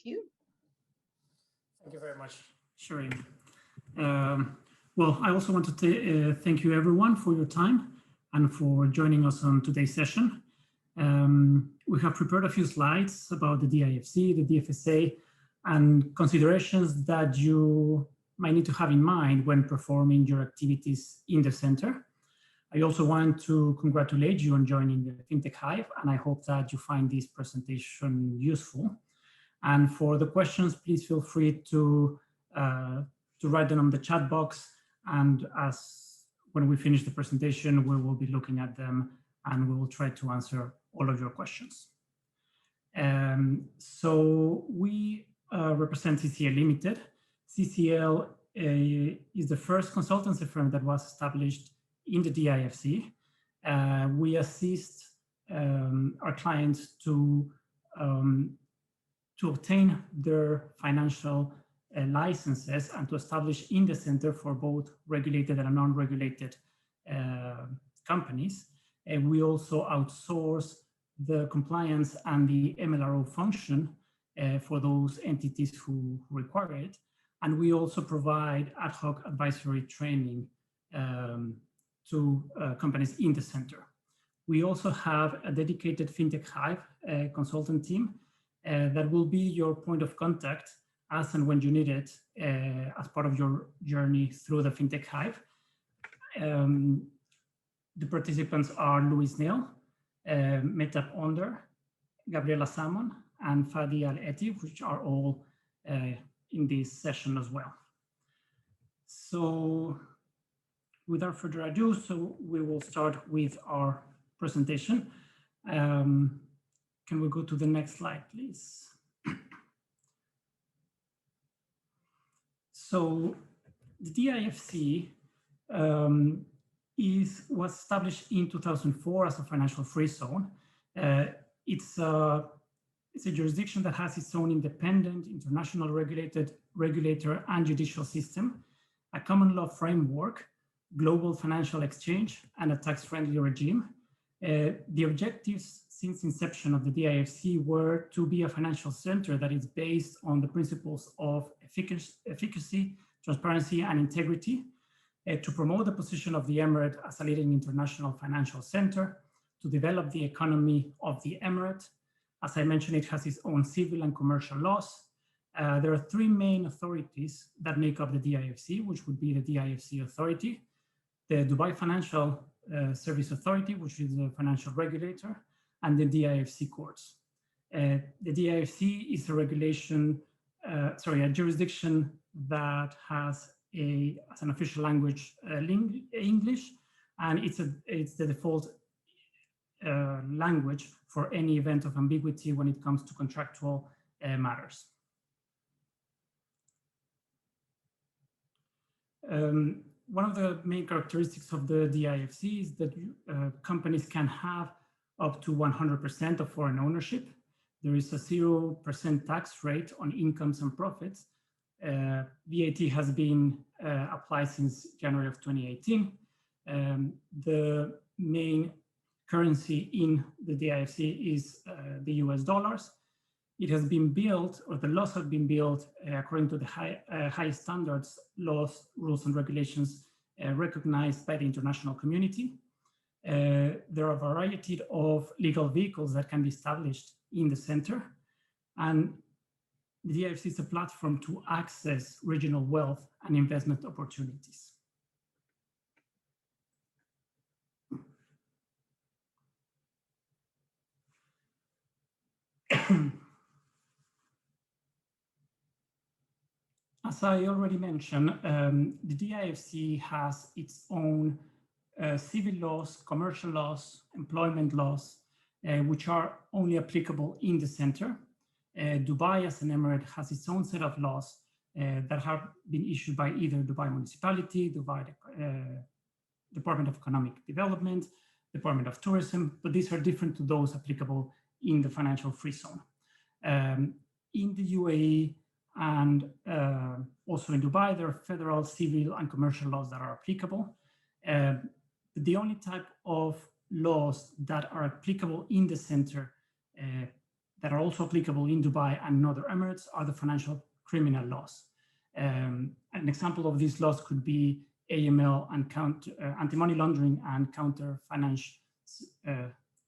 to you. Thank you very much, Shireen. Well, I also want to thank you everyone for your time and for joining us on today's session. We have prepared a few slides about the DIFC, the DFSA, and considerations that you might need to have in mind when performing your activities in the center. I also want to congratulate you on joining the FinTech Hive, and I hope that you find this presentation useful. And for the questions, please feel free to write them on the chat box, and when we finish the presentation, we will be looking at them and we will try to answer all of your questions. So we represent CCL Limited. CCL is the first consultancy firm that was established in the DIFC. We assist our clients to obtain their financial licenses and to establish in the center for both regulated and non-regulated companies. And we also outsource the compliance and the MLRO function for those entities who require it. And we also provide ad hoc advisory training to companies in the center. We also have a dedicated FinTech Hive consultant team that will be your point of contact as and when you need it as part of your journey through the FinTech Hive. The participants are Luis Neal, Mehtap Onder, Gabriela Salmon, and Fadi Al-Eti, which are all in this session as well. So without further ado, so we will start with our presentation. Can we go to the next slide, please? So the DIFC was established in 2004 as a financial free zone. It's a jurisdiction that has its own independent, international regulator and judicial system, a common law framework, global financial exchange, and a tax-friendly regime. The objectives since inception of the DIFC were to be a financial center that is based on the principles of efficacy, transparency, and integrity, to promote the position of the Emirate as a leading international financial center, to develop the economy of the Emirate. As I mentioned, it has its own civil and commercial laws. There are three main authorities that make up the DIFC, which would be the DIFC Authority, the Dubai Financial Service Authority, which is the financial regulator, and the DIFC courts. The DIFC is a jurisdiction that has as an official language English, and it's the default language for any event of ambiguity when it comes to contractual matters. One of the main characteristics of the DIFC is that companies can have up to 100% of foreign ownership. There is a 0% tax rate on incomes and profits. VAT has been applied since January of 2018. The main currency in the DIFC is the US dollars. It has been built, or the laws have been built according to the high standards, laws, rules, and regulations recognized by the international community. There are a variety of legal vehicles that can be established in the center, and the DIFC is a platform to access regional wealth and investment opportunities. As I already mentioned, the DIFC has its own civil laws, commercial laws, employment laws, which are only applicable in the center. Dubai as an emirate has its own set of laws that have been issued by either Dubai Municipality, Dubai Department of Economic Development, Department of Tourism, but these are different to those applicable in the financial free zone. In the UAE and also in Dubai, there are federal, civil, and commercial laws that are applicable. The only type of laws that are applicable in the center that are also applicable in Dubai and other Emirates are the financial criminal laws. An example of these laws could be AML and anti-money laundering and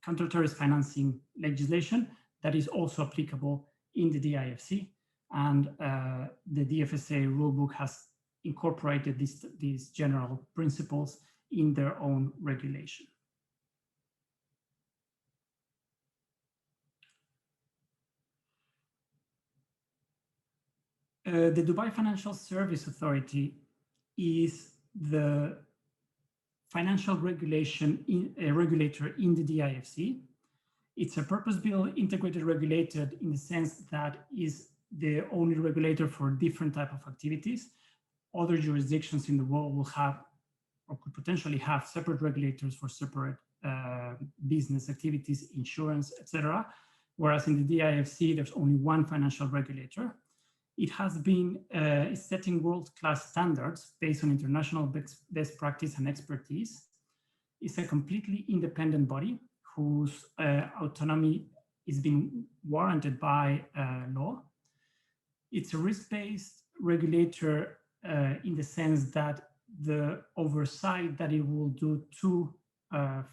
counter-terrorist financing legislation that is also applicable in the DIFC. And the DFSA rulebook has incorporated these general principles in their own regulation. The Dubai Financial Service Authority is the financial regulator in the DIFC. It's a purpose-built integrated regulator in the sense that is the only regulator for different type of activities. Other jurisdictions in the world will have or could potentially have separate regulators for separate business activities, insurance, etc. Whereas in the DIFC, there's only one financial regulator. It has been setting world-class standards based on international best practice and expertise. It's a completely independent body whose autonomy is being warranted by law. It's a risk-based regulator in the sense that the oversight that it will do to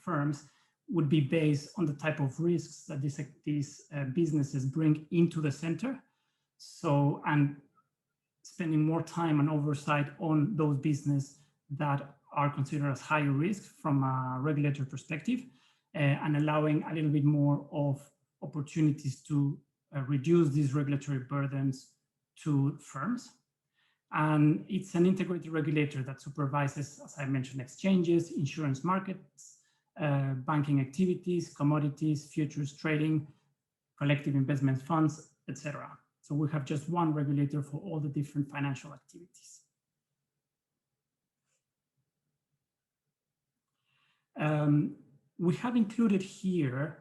firms would be based on the type of risks that these businesses bring into the center. So, and spending more time and oversight on those businesses that are considered as higher risk from a regulatory perspective, and allowing a little bit more of opportunities to reduce these regulatory burdens to firms. And it's an integrated regulator that supervises, as I mentioned, exchanges, insurance markets, banking activities, commodities, futures trading, collective investment funds, etc. So we have just one regulator for all the different financial activities. We have included here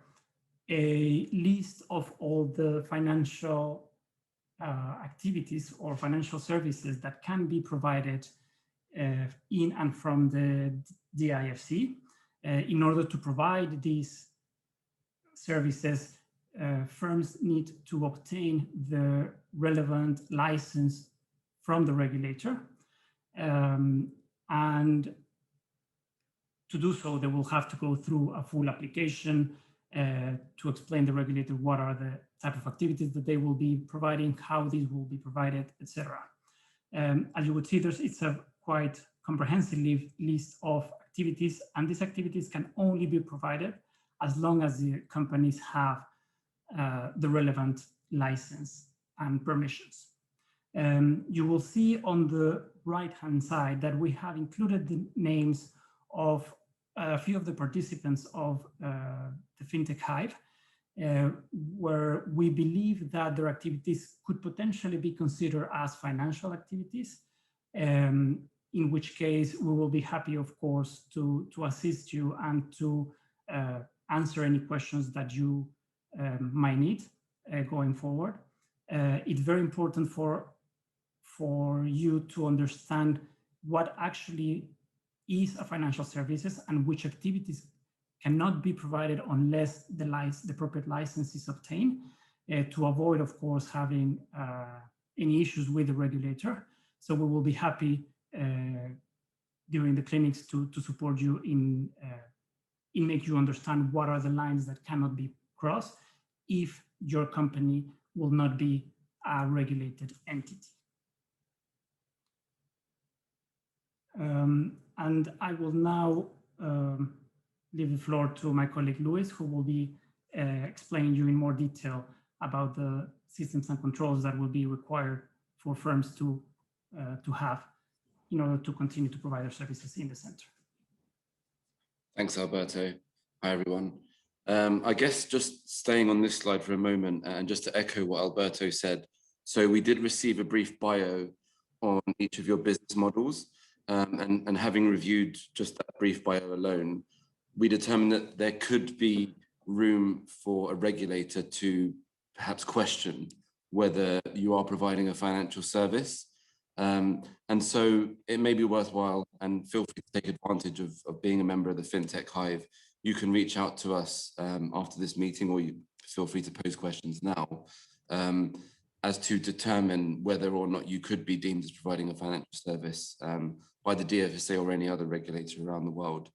a list of all the financial activities or financial services that can be provided in and from the DIFC. In order to provide these services, firms need to obtain the relevant license from the regulator. And to do so, they will have to go through a full application to explain the regulator what are the type of activities that they will be providing, how these will be provided, etc. As you would see, it's a quite comprehensive list of activities, and these activities can only be provided as long as the companies have the relevant license and permissions. You will see on the right-hand side that we have included the names of a few of the participants of the FinTech Hive, where we believe that their activities could potentially be considered as financial activities, in which case we will be happy, of course, to assist you and to answer any questions that you might need going forward. It's very important for you to understand what actually is a financial services and which activities cannot be provided unless the appropriate license is obtained, to avoid, of course, having any issues with the regulator. So we will be happy during the clinics to support you in make you understand what are the lines that cannot be crossed if your company will not be a regulated entity. And I will now leave the floor to my colleague Luis, who will be explaining you in more detail about the systems and controls that will be required for firms to have in order to continue to provide their services in the center. Thanks, Alberto. Hi, everyone. I guess just staying on this slide for a moment and just to echo what Alberto said. So we did receive a brief bio on each of your business models, and having reviewed just that brief bio alone, we determined that there could be room for a regulator to perhaps question whether you are providing a financial service. And so it may be worthwhile, and feel free to take advantage of being a member of the FinTech Hive. You can reach out to us after this meeting, or you feel free to pose questions now, as to determine whether or not you could be deemed as providing a financial service by the DFSA or any other regulator around the world.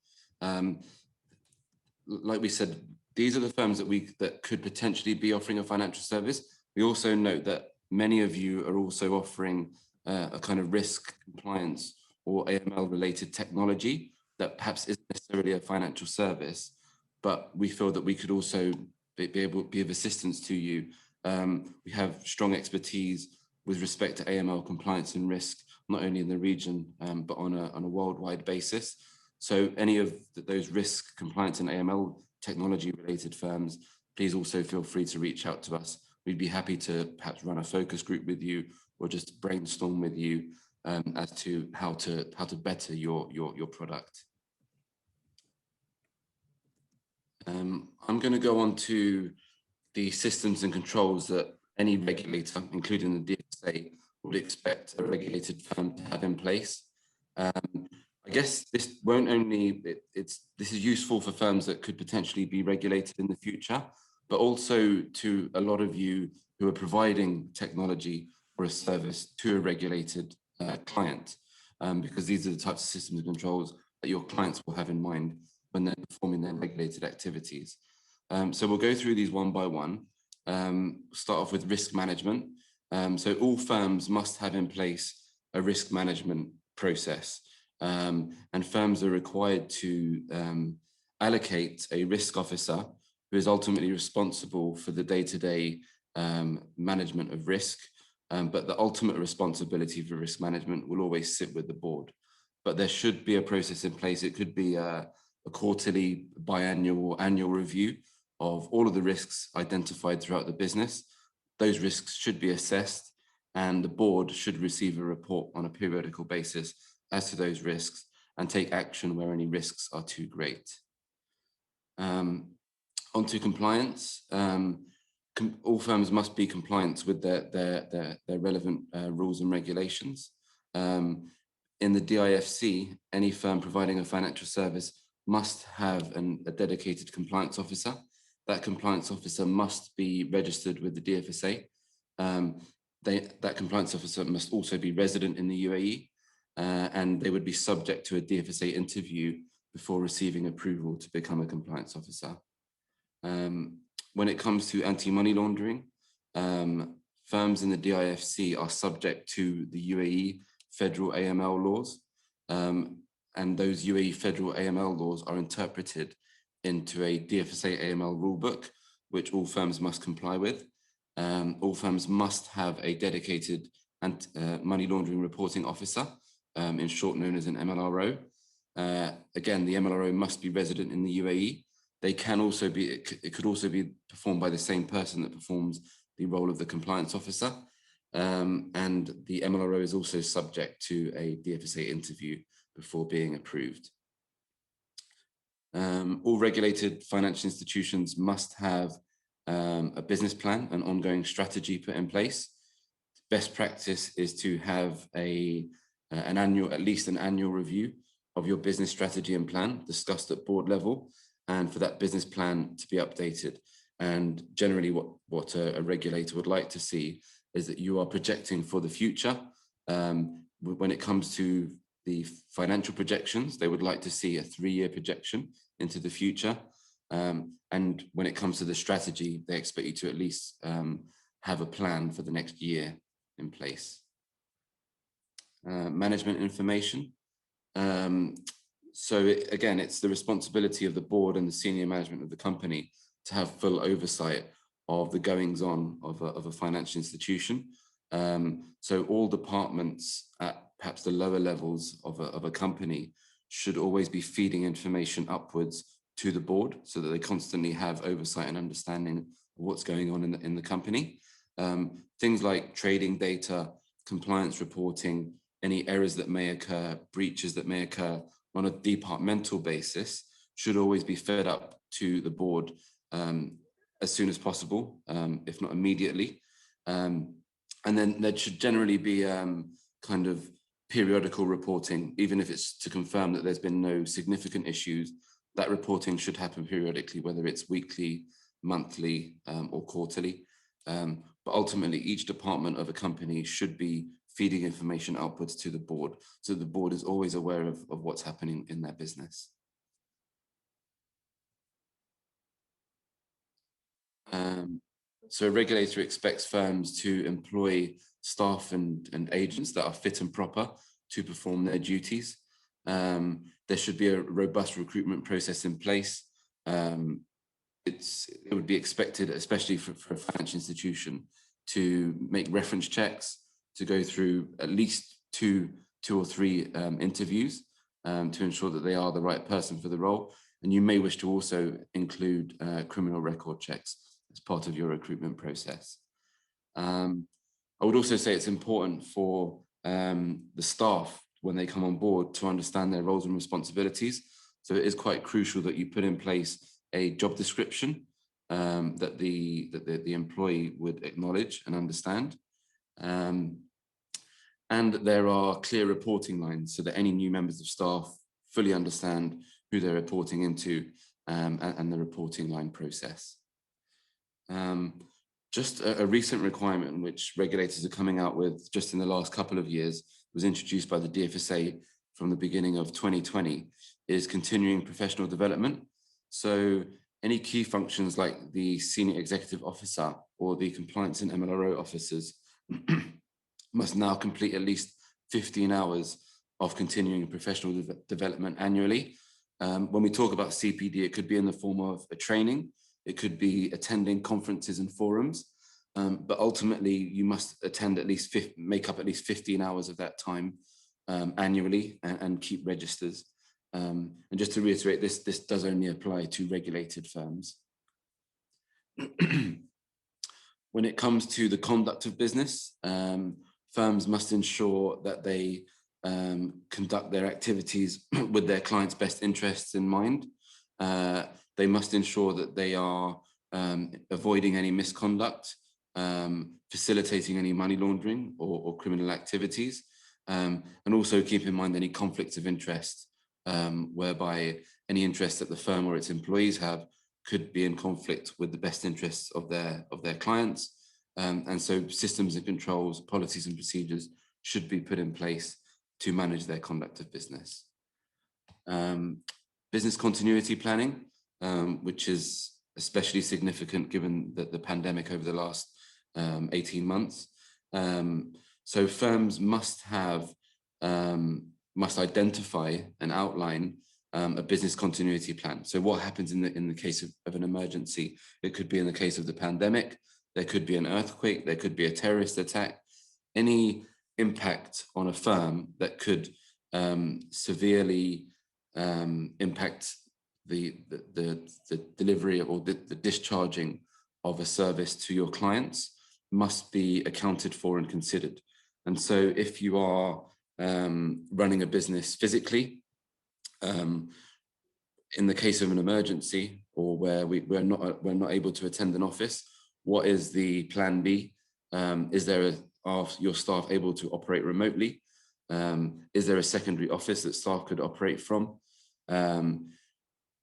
Like we said, these are the firms that could potentially be offering a financial service. We also note that many of you are also offering a kind of risk compliance or AML related technology that perhaps isn't necessarily a financial service, but we feel that we could also be able to be of assistance to you. We have strong expertise with respect to AML compliance and risk, not only in the region, but on a worldwide basis. So any of those risk compliance and AML technology related firms, please also feel free to reach out to us. We'd be happy to perhaps run a focus group with you or just brainstorm with you as to how to better your product. I'm going to go on to the systems and controls that any regulator, including the DFSA, would expect a regulated firm to have in place. I guess this won't only, this is useful for firms that could potentially be regulated in the future, but also to a lot of you who are providing technology or a service to a regulated client, because these are the types of systems and controls that your clients will have in mind when they're performing their regulated activities. So we'll go through these one by one. Start off with risk management. So all firms must have in place a risk management process. And firms are required to allocate a risk officer who is ultimately responsible for the day-to-day management of risk, but the ultimate responsibility for risk management will always sit with the board. But there should be a process in place. It could be a quarterly, biannual, or annual review of all of the risks identified throughout the business. Those risks should be assessed, and the board should receive a report on a periodical basis as to those risks and take action where any risks are too great. Onto compliance. All firms must be compliant with their relevant rules and regulations. In the DIFC, any firm providing a financial service must have a dedicated compliance officer. That compliance officer must be registered with the DFSA. That compliance officer must also be resident in the UAE, and they would be subject to a DFSA interview before receiving approval to become a compliance officer. When it comes to anti-money laundering, firms in the DIFC are subject to the UAE federal AML laws, and those UAE federal AML laws are interpreted into a DFSA AML rulebook, which all firms must comply with. All firms must have a dedicated money laundering reporting officer, in short known as an MLRO. Again, the MLRO must be resident in the UAE. They can also be, it could also be performed by the same person that performs the role of the compliance officer. And the MLRO is also subject to a DFSA interview before being approved. All regulated financial institutions must have a business plan, an ongoing strategy put in place. Best practice is to have at least an annual review of your business strategy and plan discussed at board level, and for that business plan to be updated. And generally what a regulator would like to see is that you are projecting for the future. When it comes to the financial projections, they would like to see a 3-year projection into the future. And when it comes to the strategy, they expect you to at least have a plan for the next year in place. Management information. So again, it's the responsibility of the board and the senior management of the company to have full oversight of the goings on of a financial institution. So all departments at perhaps the lower levels of a company should always be feeding information upwards to the board so that they constantly have oversight and understanding of what's going on in the company. Things like trading data, compliance reporting, any errors that may occur, breaches that may occur on a departmental basis should always be fed up to the board as soon as possible, if not immediately. And then there should generally be kind of periodical reporting, even if it's to confirm that there's been no significant issues. That reporting should happen periodically, whether it's weekly, monthly, or quarterly. But ultimately, each department of a company should be feeding information outputs to the board, so the board is always aware of what's happening in their business. So a regulator expects firms to employ staff and agents that are fit and proper to perform their duties. There should be a robust recruitment process in place. It would be expected, especially for a financial institution, to make reference checks, to go through at least two or three interviews to ensure that they are the right person for the role. And you may wish to also include criminal record checks as part of your recruitment process. I would also say it's important for the staff, when they come on board, to understand their roles and responsibilities. So it is quite crucial that you put in place a job description that the employee would acknowledge and understand. And there are clear reporting lines so that any new members of staff fully understand who they're reporting into, and the reporting line process. Just a recent requirement which regulators are coming out with just in the last couple of years, was introduced by the DFSA from the beginning of 2020, is continuing professional development. So any key functions like the senior executive officer or the compliance and MLRO officers must now complete at least 15 hours of continuing professional development annually. When we talk about CPD, it could be in the form of a training, it could be attending conferences and forums, but ultimately you must attend make up at least 15 hours of that time annually, and keep registers. And just to reiterate, this does only apply to regulated firms. When it comes to the conduct of business, firms must ensure that they conduct their activities with their clients' best interests in mind. They must ensure that they are avoiding any misconduct, facilitating any money laundering or criminal activities, and also keep in mind any conflicts of interest, whereby any interest that the firm or its employees have could be in conflict with the best interests of their clients. And so systems and controls, policies and procedures should be put in place to manage their conduct of business. Business continuity planning, which is especially significant given the pandemic over the last 18 months. So firms must identify and outline a business continuity plan. So what happens in the case of an emergency? It could be in the case of the pandemic, there could be an earthquake, there could be a terrorist attack, any impact on a firm that could severely impact the delivery or the discharging of a service to your clients must be accounted for and considered. And so if you are running a business physically, in the case of an emergency, or where we're not able to attend an office, what is the plan B? Are your staff able to operate remotely? Is there a secondary office that staff could operate from?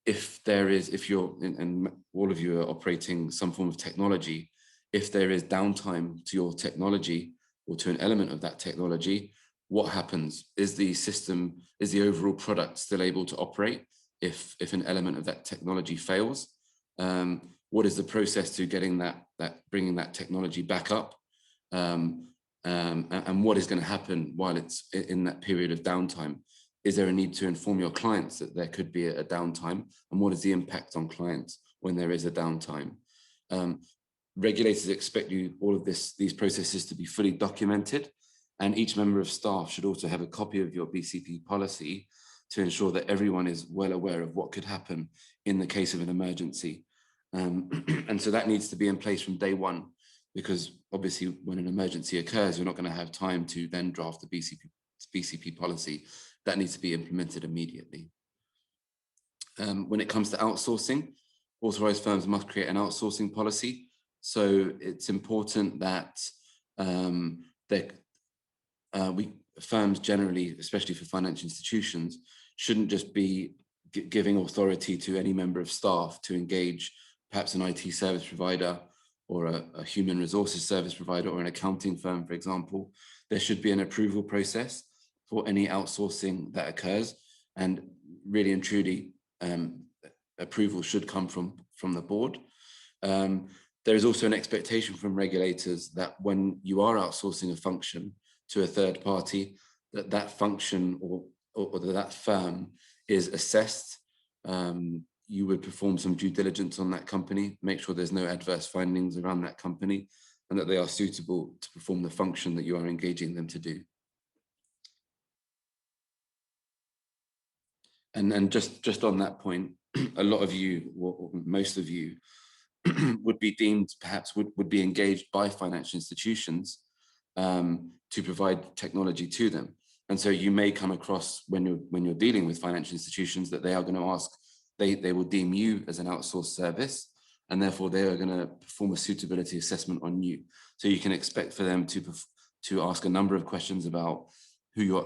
If you're, and all of you are operating some form of technology, if there is downtime to your technology or to an element of that technology, what happens? Is the overall product still able to operate if an element of that technology fails? What is the process to getting bringing that technology back up? And what is going to happen while it's in that period of downtime? Is there a need to inform your clients that there could be a downtime? And what is the impact on clients when there is a downtime? Regulators expect all of these processes to be fully documented, and each member of staff should also have a copy of your BCP policy to ensure that everyone is well aware of what could happen in the case of an emergency. And so that needs to be in place from day one, because obviously when an emergency occurs, you're not going to have time to then draft the BCP policy. That needs to be implemented immediately. When it comes to outsourcing, authorized firms must create an outsourcing policy. So it's important that firms generally, especially for financial institutions, shouldn't just be giving authority to any member of staff to engage perhaps an IT service provider or a human resources service provider or an accounting firm, for example, there should be an approval process for any outsourcing that occurs. And really and truly, approval should come from the board. There is also an expectation from regulators that when you are outsourcing a function to a third party, that function or that firm is assessed. You would perform some due diligence on that company, make sure there's no adverse findings around that company, and that they are suitable to perform the function that you are engaging them to do. And just on that point, a lot of you, or most of you, would be deemed, perhaps would be engaged by financial institutions to provide technology to them. And so you may come across when you're dealing with financial institutions that they are going to ask, they will deem you as an outsourced service, and therefore they are going to perform a suitability assessment on you. So you can expect for them to ask a number of questions about who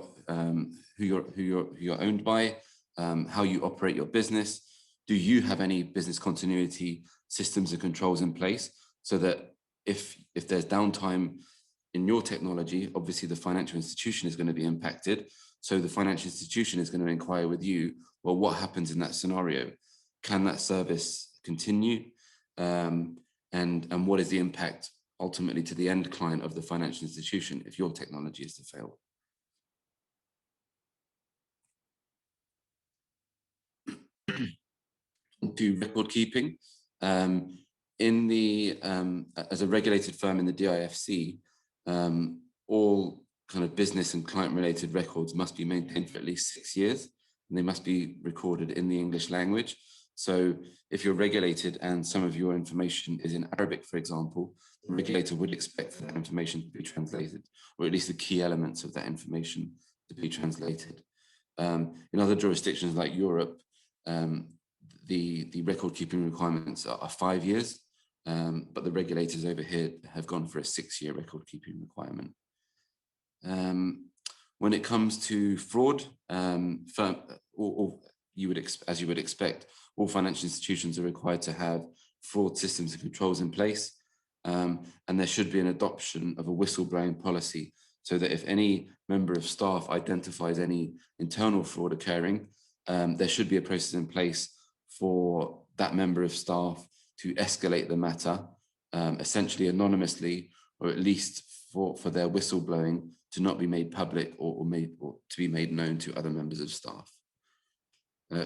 you're owned by, how you operate your business. Do you have any business continuity systems and controls in place, so that if there's downtime in your technology, obviously the financial institution is going to be impacted. So the financial institution is going to inquire with you, well, what happens in that scenario? Can that service continue? And what is the impact ultimately to the end client of the financial institution if your technology is to fail? To record keeping, in the as a regulated firm in the DIFC, all kind of business and client related records must be maintained for at least 6 years, and they must be recorded in the English language. So if you're regulated and some of your information is in Arabic, for example, the regulator would expect for that information to be translated, or at least the key elements of that information to be translated. In other jurisdictions like Europe, the record keeping requirements are 5 years, but the regulators over here have gone for a 6-year record keeping requirement. When it comes to fraud, as you would expect, all financial institutions are required to have fraud systems and controls in place, and there should be an adoption of a whistleblowing policy, so that if any member of staff identifies any internal fraud occurring, there should be a process in place for that member of staff to escalate the matter, essentially anonymously, or at least for their whistleblowing to not be made public or to be made known to other members of staff.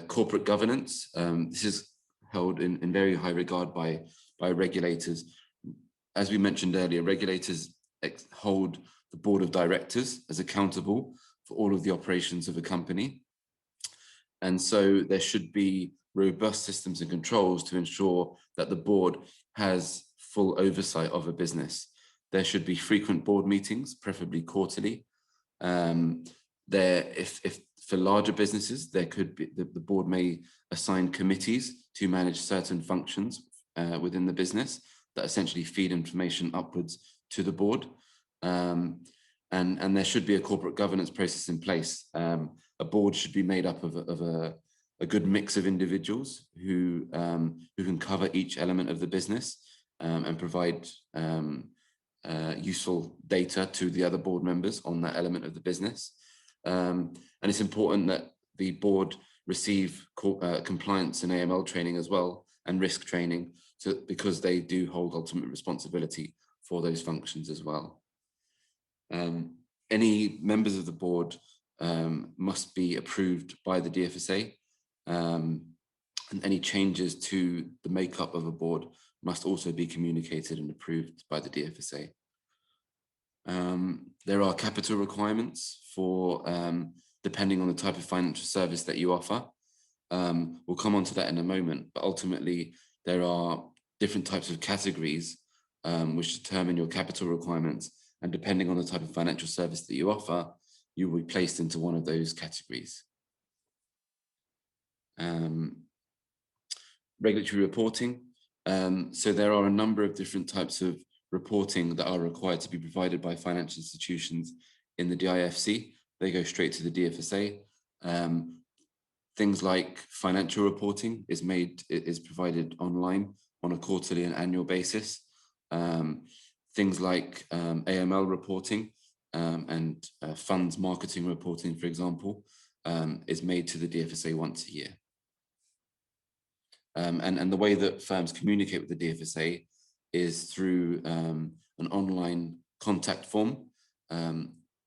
Corporate governance, this is held in very high regard by regulators. As we mentioned earlier, regulators hold the board of directors as accountable for all of the operations of a company. And so there should be robust systems and controls to ensure that the board has full oversight of a business. There should be frequent board meetings, preferably quarterly. If for larger businesses, there could be the board may assign committees to manage certain functions within the business that essentially feed information upwards to the board. And there should be a corporate governance process in place. A board should be made up of a good mix of individuals who can cover each element of the business and provide useful data to the other board members on that element of the business. And it's important that the board receive compliance and AML training as well, and risk training, because they do hold ultimate responsibility for those functions as well. Any members of the board must be approved by the DFSA, and any changes to the makeup of a board must also be communicated and approved by the DFSA. There are capital requirements for, depending on the type of financial service that you offer. We'll come on to that in a moment, but ultimately there are different types of categories which determine your capital requirements, and depending on the type of financial service that you offer, you will be placed into one of those categories. Regulatory reporting. So there are a number of different types of reporting that are required to be provided by financial institutions in the DIFC. They go straight to the DFSA. Things like financial reporting is provided online on a quarterly and annual basis. Things like AML reporting and funds marketing reporting, for example, is made to the DFSA once a year. And the way that firms communicate with the DFSA is through an online contact form.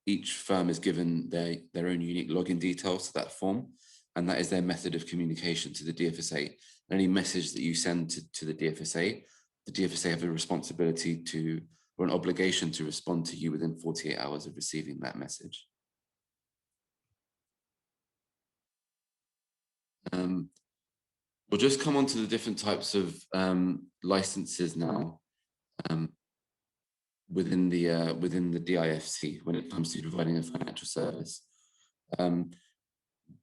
Each firm is given their own unique login details to that form, and that is their method of communication to the DFSA. Any message that you send to the DFSA have a responsibility to, or an obligation to, respond to you within 48 hours of receiving that message. We'll just come on to the different types of licenses now within the DIFC when it comes to providing a financial service.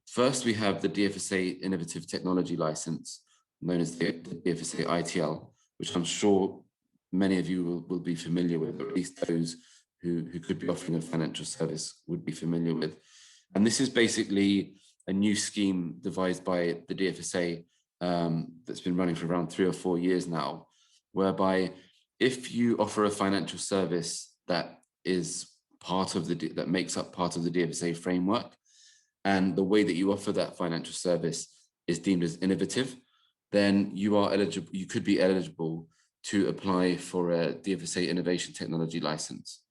First, we have the DFSA Innovative Technology License, known as the DFSA ITL, which I'm sure many of you will be familiar with, or at least those who could be offering a financial service would be familiar with. And this is basically a new scheme devised by the DFSA that's been running for around 3 or 4 years now, whereby if you offer a financial service that is part of that makes up part of the DFSA framework, and the way that you offer that financial service is deemed as innovative, then you are eligible. You could be eligible to apply for a DFSA Innovation Technology License.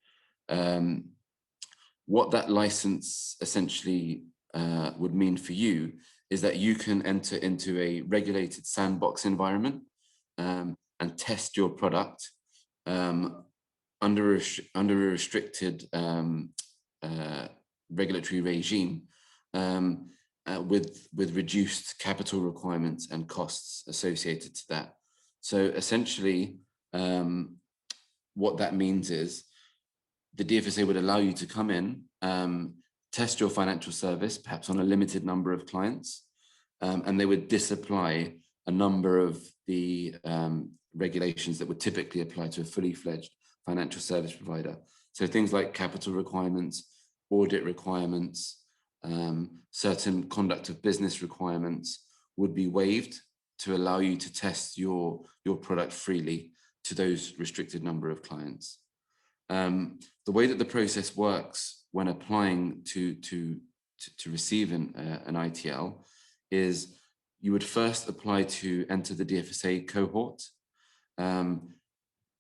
What that license essentially would mean for you is that you can enter into a regulated sandbox environment and test your product under a restricted regulatory regime with reduced capital requirements and costs associated to that. So essentially, what that means is the DFSA would allow you to come in, test your financial service, perhaps on a limited number of clients, and they would disapply a number of the regulations that would typically apply to a fully fledged financial service provider. So things like capital requirements, audit requirements, certain conduct of business requirements would be waived to allow you to test your product freely to those restricted number of clients. The way that the process works when applying to receive an ITL is you would first apply to enter the DFSA cohort,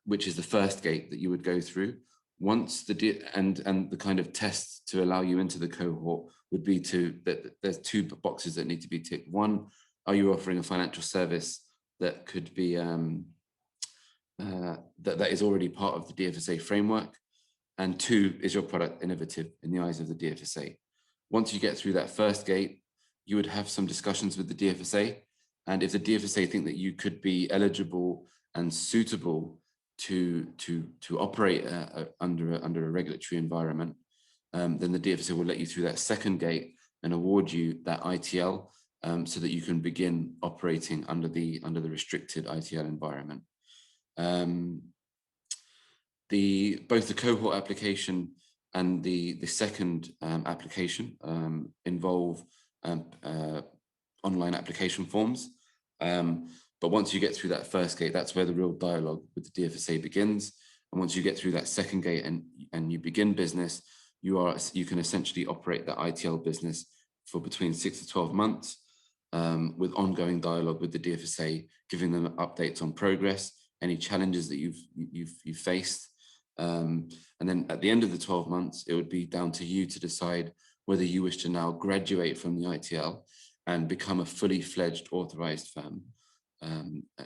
which is the first gate that you would go through. Once and the kind of test to allow you into the cohort would be that there's 2 boxes that need to be ticked. One, are you offering a financial service that could be that is already part of the DFSA framework? And 2, is your product innovative in the eyes of the DFSA? Once you get through that first gate, you would have some discussions with the DFSA. And if the DFSA think that you could be eligible and suitable to operate under a regulatory environment, then the DFSA will let you through that second gate and award you that ITL so that you can begin operating under the restricted ITL environment. Both the cohort application and the second application involve online application forms. But once you get through that first gate, that's where the real dialogue with the DFSA begins. And once you get through that second gate and you begin business, you can essentially operate that ITL business for between 6 to 12 months with ongoing dialogue with the DFSA, giving them updates on progress, any challenges that you've faced. And then at the end of the 12 months, it would be down to you to decide whether you wish to now graduate from the ITL and become a fully fledged authorized firm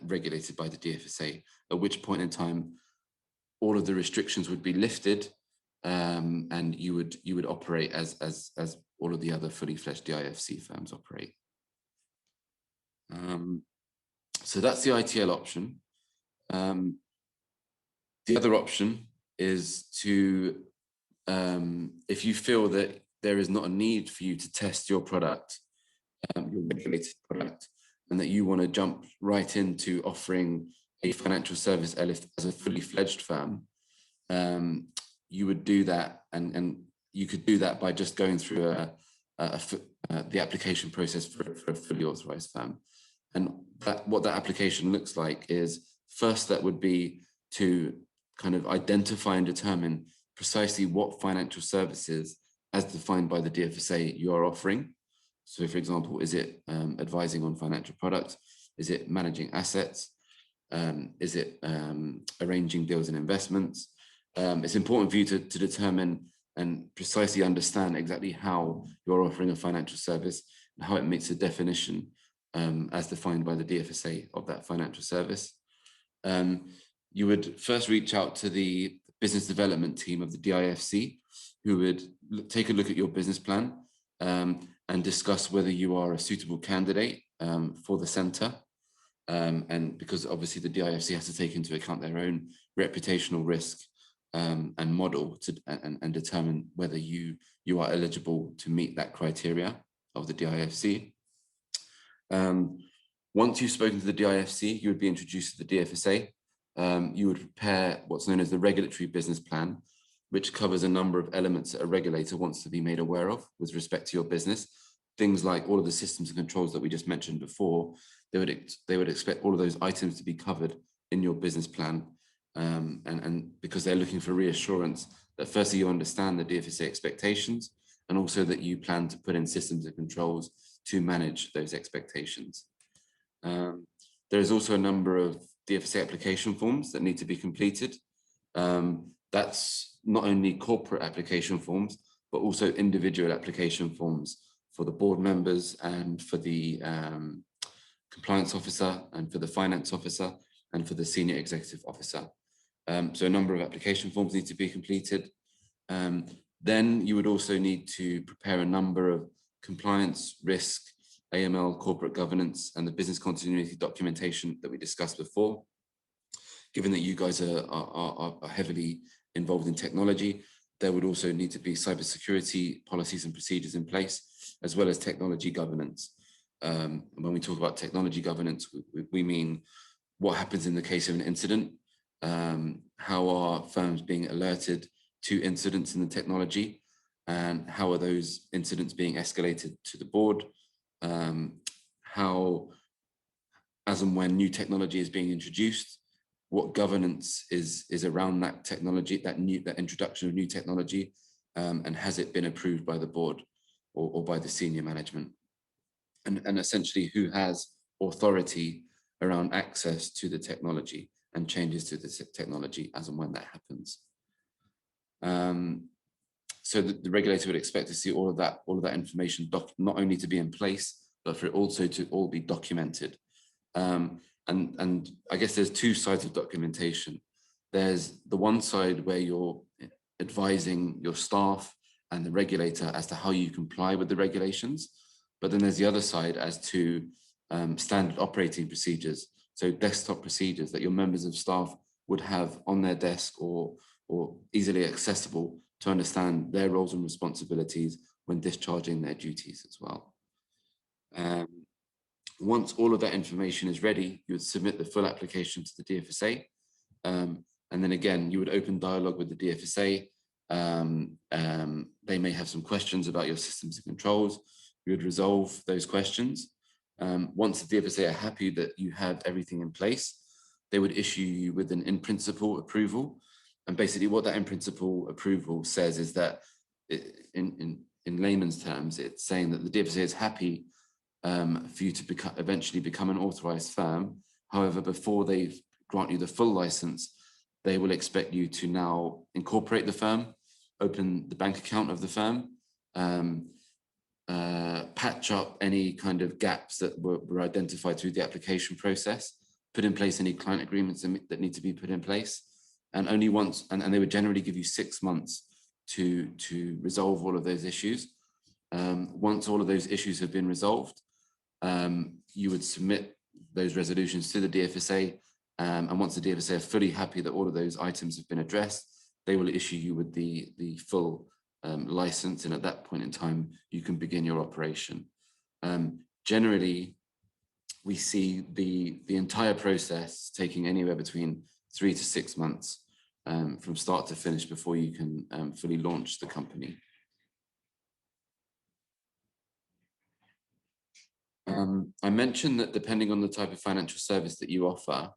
regulated by the DFSA, at which point in time, all of the restrictions would be lifted and you would operate as all of the other fully fledged DIFC firms operate. So that's the ITL option. The other option is to, if you feel that there is not a need for you to test your product, your regulated product, and that you want to jump right into offering a financial service as a fully fledged firm, you would do that, and you could do that by just going through the application process for a fully authorized firm. And what that application looks like is, first step would be to kind of identify and determine precisely what financial services as defined by the DFSA you are offering. So for example, is it advising on financial products? Is it managing assets? Is it arranging deals and investments? It's important for you to determine and precisely understand exactly how you're offering a financial service and how it meets the definition as defined by the DFSA of that financial service. You would first reach out to the business development team of the DIFC, who would take a look at your business plan and discuss whether you are a suitable candidate for the centre. And because obviously the DIFC has to take into account their own reputational risk and model and determine whether you are eligible to meet that criteria of the DIFC. Once you've spoken to the DIFC, you would be introduced to the DFSA. You would prepare what's known as the regulatory business plan, which covers a number of elements that a regulator wants to be made aware of with respect to your business. Things like all of the systems and controls that we just mentioned before, they would expect all of those items to be covered in your business plan. And because they're looking for reassurance that firstly you understand the DFSA expectations, and also that you plan to put in systems and controls to manage those expectations. There is also a number of DFSA application forms that need to be completed. That's not only corporate application forms, but also individual application forms for the board members and for the compliance officer and for the finance officer and for the senior executive officer. So a number of application forms need to be completed. Then you would also need to prepare a number of compliance, risk, AML, corporate governance, and the business continuity documentation that we discussed before. Given that you guys are heavily involved in technology, there would also need to be cybersecurity policies and procedures in place, as well as technology governance. When we talk about technology governance, we mean what happens in the case of an incident, how are firms being alerted to incidents in the technology, and how are those incidents being escalated to the board, how, as and when new technology is being introduced, what governance is around that technology, that introduction of new technology, and has it been approved by the board or by the senior management, and essentially who has authority around access to the technology and changes to the technology as and when that happens. So the regulator would expect to see all of that information not only to be in place, but for it also to all be documented. And I guess there's two sides of documentation. There's the one side where you're advising your staff and the regulator as to how you comply with the regulations. But then there's the other side as to standard operating procedures. So desktop procedures that your members of staff would have on their desk or easily accessible to understand their roles and responsibilities when discharging their duties as well. Once all of that information is ready, you would submit the full application to the DFSA. And then again, you would open dialogue with the DFSA. They may have some questions about your systems and controls. You would resolve those questions. Once the DFSA are happy that you have everything in place, they would issue you with an in-principle approval. And basically what that in-principle approval says is that, in layman's terms, it's saying that the DFSA is happy for you to eventually become an authorized firm. However, before they grant you the full license, they will expect you to now incorporate the firm, open the bank account of the firm, patch up any kind of gaps that were identified through the application process, put in place any client agreements that need to be put in place. And only once, and they would generally give you 6 months to resolve all of those issues. Once all of those issues have been resolved, you would submit those resolutions to the DFSA. And once the DFSA are fully happy that all of those items have been addressed, they will issue you with the full license. And at that point in time, you can begin your operation. Generally, we see the entire process taking anywhere between 3 to 6 months from start to finish before you can fully launch the company. I mentioned that depending on the type of financial service that you offer,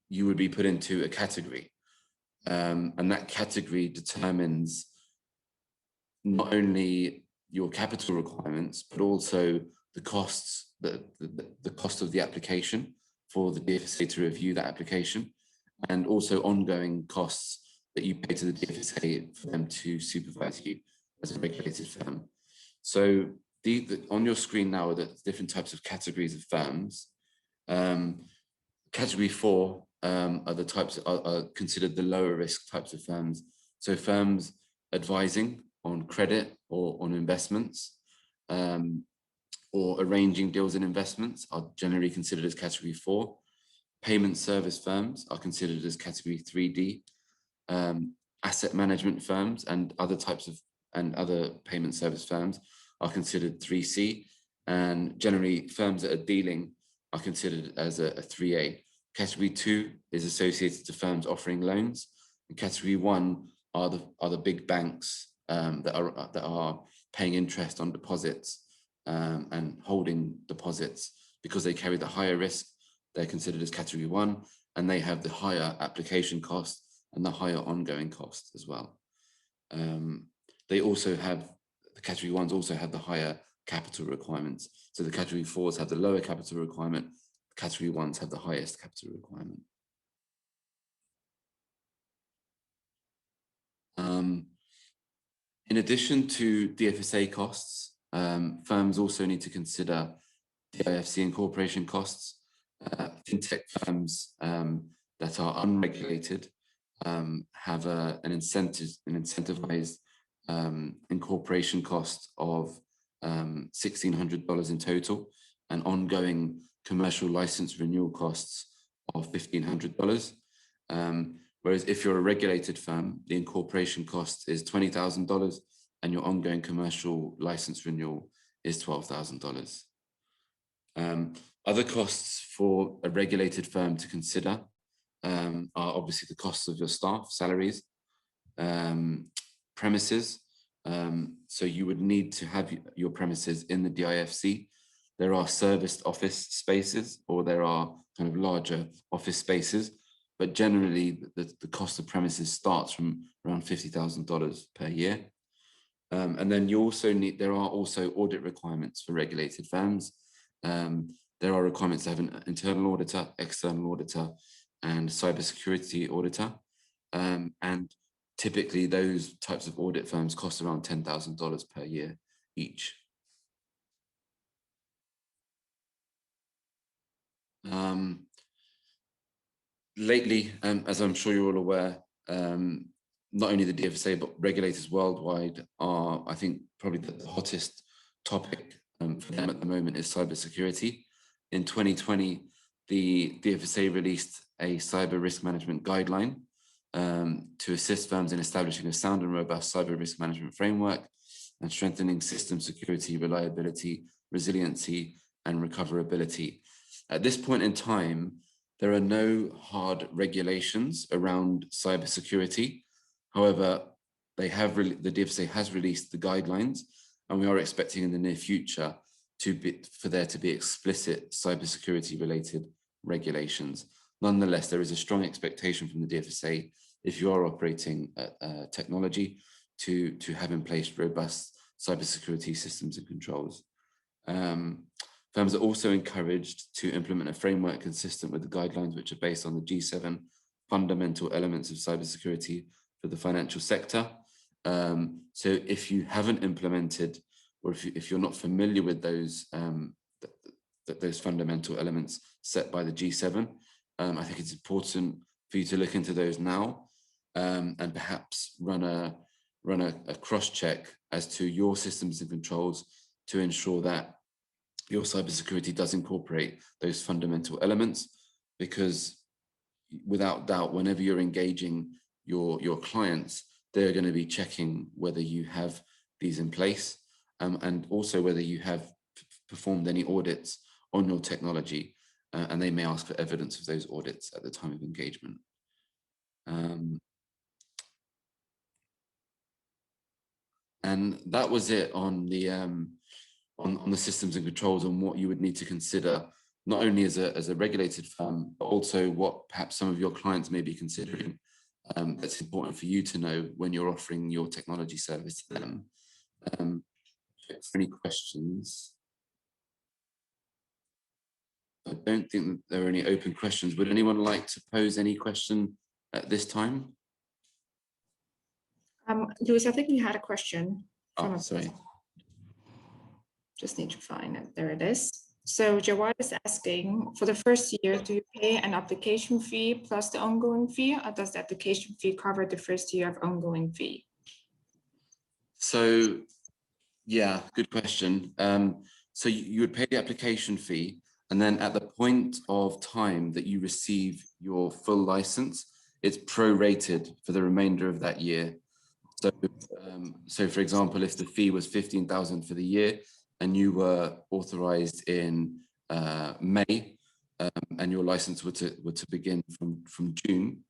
you would be put into a category. And that category determines not only your capital requirements, but also the costs, the cost of the application for the DFSA to review that application, and also ongoing costs that you pay to the DFSA for them to supervise you as a regulated firm. So on your screen now are the different types of categories of firms. Category 4 are the types are considered the lower risk types of firms. So firms advising on credit or on investments, or arranging deals and investments are generally considered as category 4. Payment service firms are considered as category 3D. Asset management firms and other types of other payment service firms are considered 3C, and generally firms that are dealing are considered as a 3A. Category 2 is associated to firms offering loans, and category 1 are the big banks that are paying interest on deposits and holding deposits because they carry the higher risk. They're considered as category 1, and they have the higher application cost and the higher ongoing cost as well. They also have, the category 1s also have the higher capital requirements. So the category 4s have the lower capital requirement, category 1s have the highest capital requirement. In addition to DFSA costs, firms also need to consider DIFC incorporation costs. Fintech firms that are unregulated have an incentivized incorporation cost of $1,600 in total, and ongoing commercial license renewal costs of $1,500. Whereas if you're a regulated firm, the incorporation cost is $20,000 and your ongoing commercial license renewal is $12,000. Other costs for a regulated firm to consider are obviously the costs of your staff, salaries, premises. So you would need to have your premises in the DIFC. There are serviced office spaces, or there are kind of larger office spaces, but generally the cost of premises starts from around $50,000 per year. And then you also there are also audit requirements for regulated firms. There are requirements to have an internal auditor, external auditor, and cybersecurity auditor. And typically those types of audit firms cost around $10,000 per year each. Lately, as I'm sure you're all aware, not only the DFSA, but regulators worldwide are, I think, probably the hottest topic for them at the moment is cybersecurity. In 2020, the DFSA released a cyber risk management guideline to assist firms in establishing a sound and robust cyber risk management framework and strengthening system security, reliability, resiliency, and recoverability. At this point in time, there are no hard regulations around cybersecurity. However, the DFSA has released the guidelines, and we are expecting in the near future for there to be explicit cybersecurity related regulations. Nonetheless, there is a strong expectation from the DFSA, if you are operating technology, to have in place robust cybersecurity systems and controls. Firms are also encouraged to implement a framework consistent with the guidelines, which are based on the G7 fundamental elements of cybersecurity for the financial sector. So if you haven't implemented, or if you're not familiar with those fundamental elements set by the G7, I think it's important for you to look into those now, and perhaps run a cross-check as to your systems and controls to ensure that your cybersecurity does incorporate those fundamental elements, because without doubt, whenever you're engaging your clients, they're going to be checking whether you have these in place, and also whether you have performed any audits on your technology, and they may ask for evidence of those audits at the time of engagement. And that was it on the on the systems and controls and what you would need to consider, not only as a regulated firm, but also what perhaps some of your clients may be considering. That's important for you to know when you're offering your technology service to them. Any questions? I don't think that there are any open questions. Would anyone like to pose any question at this time? Louis, I think you had a question. Oh, sorry. Just need to find it. There it is. So Jawad is asking, for the first year, do you pay an application fee plus the ongoing fee, or does the application fee cover the first year of ongoing fee? So, yeah, good question. So you would pay the application fee, and then at the point of time that you receive your full license, it's prorated for the remainder of that year. So for example, if the fee was 15,000 for the year and you were authorized in May, and your license were to begin from June,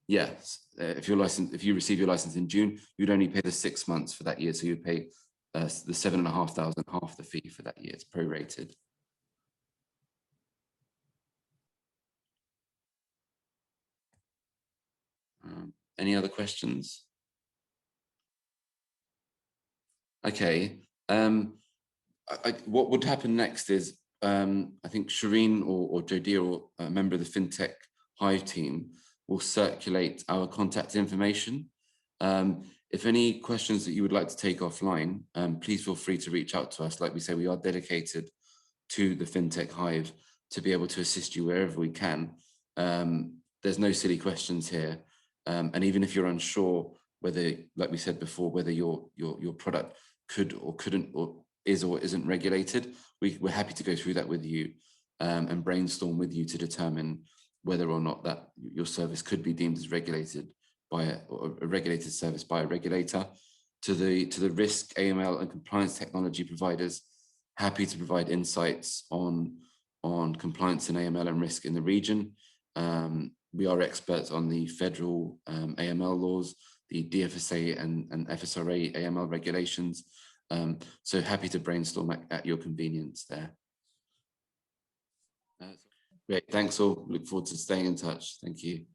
if you receive your license in June, you'd only pay the 6 months for that year. So you'd pay the 7,500, half the fee for that year. It's prorated. Any other questions? Okay. What would happen next is, I think Shireen or Jodia, or a member of the FinTech Hive team, will circulate our contact information. If any questions that you would like to take offline, please feel free to reach out to us. Like we say, we are dedicated to the FinTech Hive to be able to assist you wherever we can. There's no silly questions here. And even if you're unsure whether, like we said before, whether your product could or couldn't or is or isn't regulated, we're happy to go through that with you, and brainstorm with you to determine whether or not that your service could be deemed as regulated by a regulated service by a regulator. To the risk, AML and compliance technology providers, happy to provide insights on compliance and AML and risk in the region. We are experts on the federal AML laws, the DFSA and FSRA AML regulations. So happy to brainstorm at your convenience there. Great, thanks all. Look forward to staying in touch. Thank you.